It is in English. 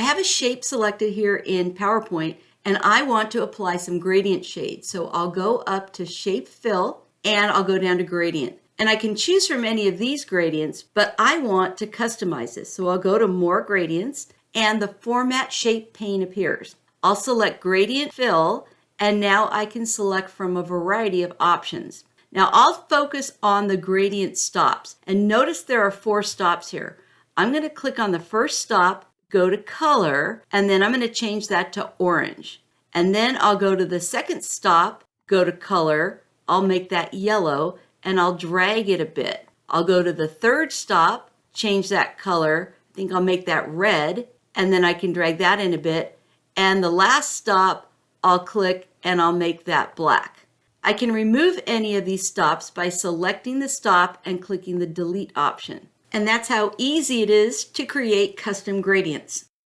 I have a shape selected here in PowerPoint and I want to apply some gradient shade. So I'll go up to Shape Fill and I'll go down to Gradient. And I can choose from any of these gradients, but I want to customize this. So I'll go to More Gradients and the Format Shape pane appears. I'll select Gradient Fill and now I can select from a variety of options. Now I'll focus on the gradient stops and notice there are 4 stops here. I'm going to click on the first stop, go to Color, and then I'm going to change that to orange. And then I'll go to the second stop, go to Color, I'll make that yellow, and I'll drag it a bit. I'll go to the third stop, change that color, I think I'll make that red, and then I can drag that in a bit. And the last stop, I'll click and I'll make that black. I can remove any of these stops by selecting the stop and clicking the Delete option. And that's how easy it is to create custom gradients.